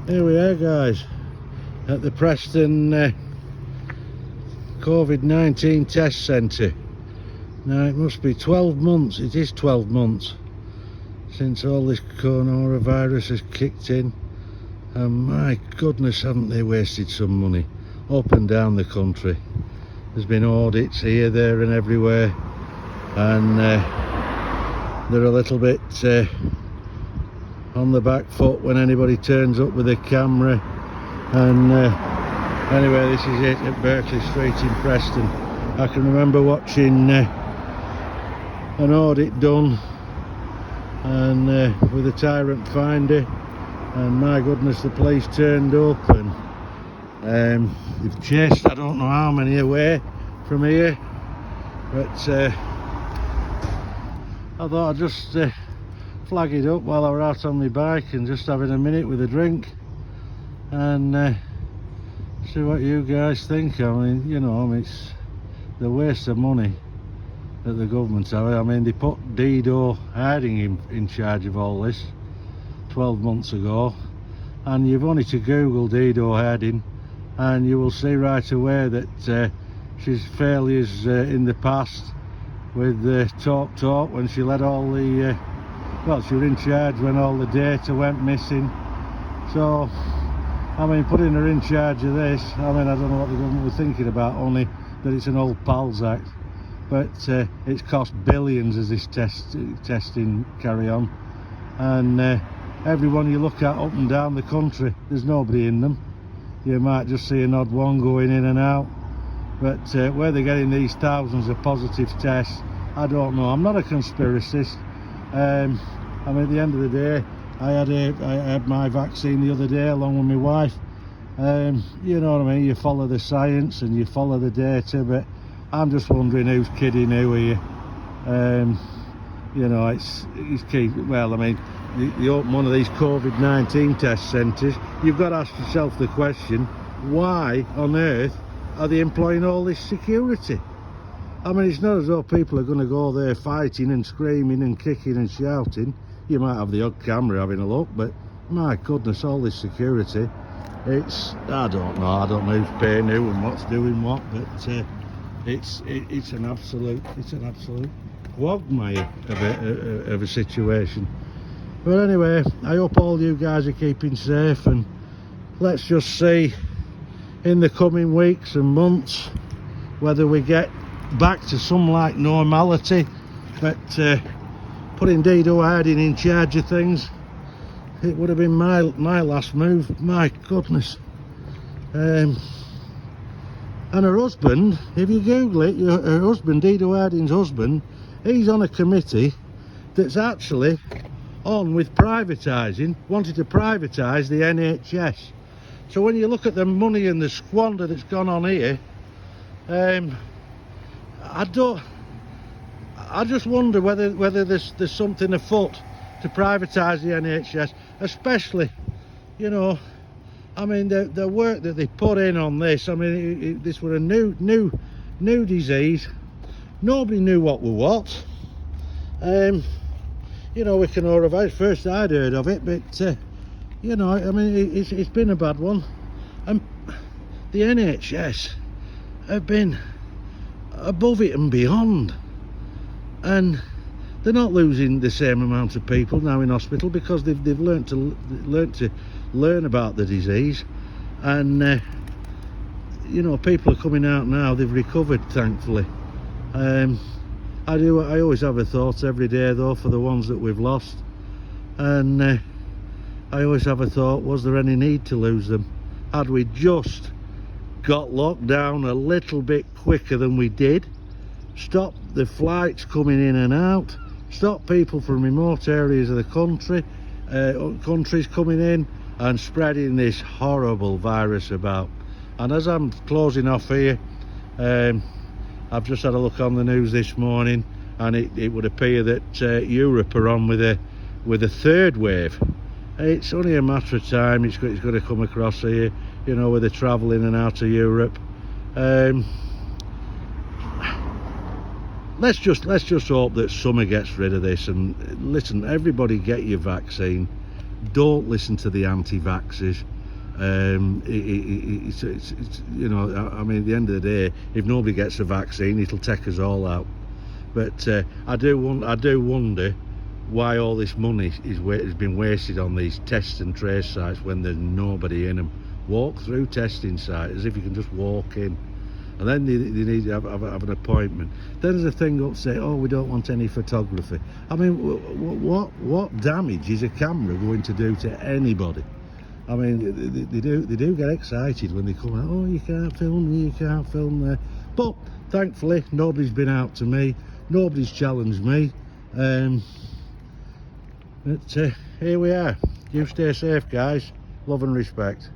Here we are, guys, at the Preston COVID-19 test centre. Now it must be 12 months, it is 12 months since all this coronavirus has kicked in, and my goodness, haven't they wasted some money up and down the country. There's been audits here, there and everywhere, and they're a little bit on the back foot when anybody turns up with a camera. And anyway, this is it at Berkeley Street in Preston. I can remember watching an audit done and with a tyrant finder, and my goodness, the police turned up and they've chased I don't know how many away from here, but I thought I'd just flag it up while I were out on my bike and just having a minute with a drink and see what you guys think. I mean, you know, it's the waste of money that the government's having. I mean, they put Dido Harding in charge of all this 12 months ago, and you've only to Google Dido Harding and you will see right away that she's failures in the past with Talk when she let all the well, she was in charge when all the data went missing. So I mean, putting her in charge of this, I mean, I don't know what the government was thinking about, only that it's an old pals act, but it's cost billions as this testing carry on, and everyone you look at up and down the country, there's nobody in them. You might just see an odd one going in and out, but where they're getting these thousands of positive tests, I don't know. I'm not a conspiracist. I mean, at the end of the day, I had my vaccine the other day along with my wife. You know what I mean, you follow the science and you follow the data, but I'm just wondering who's kidding who here. You know, it's key. Well, I mean, you open one of these COVID-19 test centres, you've got to ask yourself the question, why on earth are they employing all this security? I mean, it's not as though people are going to go there fighting and screaming and kicking and shouting. You might have the odd camera having a look, but my goodness, all this security, it's, I don't know who's paying who and what's doing what, but it's an absolute quagmire of a situation. But anyway, I hope all you guys are keeping safe, and let's just see in the coming weeks and months whether we get back to some like normality. But putting Dido Harding in charge of things, it would have been my last move. My goodness. And her husband, if you Google it, her husband, Dido Harding's husband, he's on a committee that's actually on with privatising, wanted to privatise the NHS. So when you look at the money and the squander that's gone on here, I just wonder whether there's something afoot to privatise the NHS, especially, you know, I mean, the work that they put in on this. I mean, this was a new disease. Nobody knew what was what. You know, we can all have it. First I'd heard of it, but you know, I mean, it's been a bad one, and the NHS have been above it and beyond, and they're not losing the same amount of people now in hospital because they've learnt to learn about the disease, and you know, people are coming out now. They've recovered, thankfully. I always have a thought every day though for the ones that we've lost, and I always have a thought, was there any need to lose them? Had we just got locked down a little bit quicker than we did, stop the flights coming in and out, stop people from remote areas of the countries coming in and spreading this horrible virus about. And as I'm closing off here, I've just had a look on the news this morning, and it would appear that Europe are on with a third wave. It's only a matter of time. It's going to come across here, you know, with the travel in and out of Europe. Let's just hope that summer gets rid of this. And listen, everybody get your vaccine. don't listen to the anti-vaxxers. It's you know, I mean, at the end of the day, if nobody gets a vaccine, it'll take us all out. But I do wonder why all this money has been wasted on these test and trace sites when there's nobody in them. Walk through testing sites as if you can just walk in, and then they need to have an appointment. Then there's a thing up say, oh, we don't want any photography. I mean, what damage is a camera going to do to anybody? I mean, they do get excited when they come out. Oh, you can't film here, you can't film there. But thankfully, nobody's been out to me. Nobody's challenged me. But here we are. You stay safe, guys. Love and respect.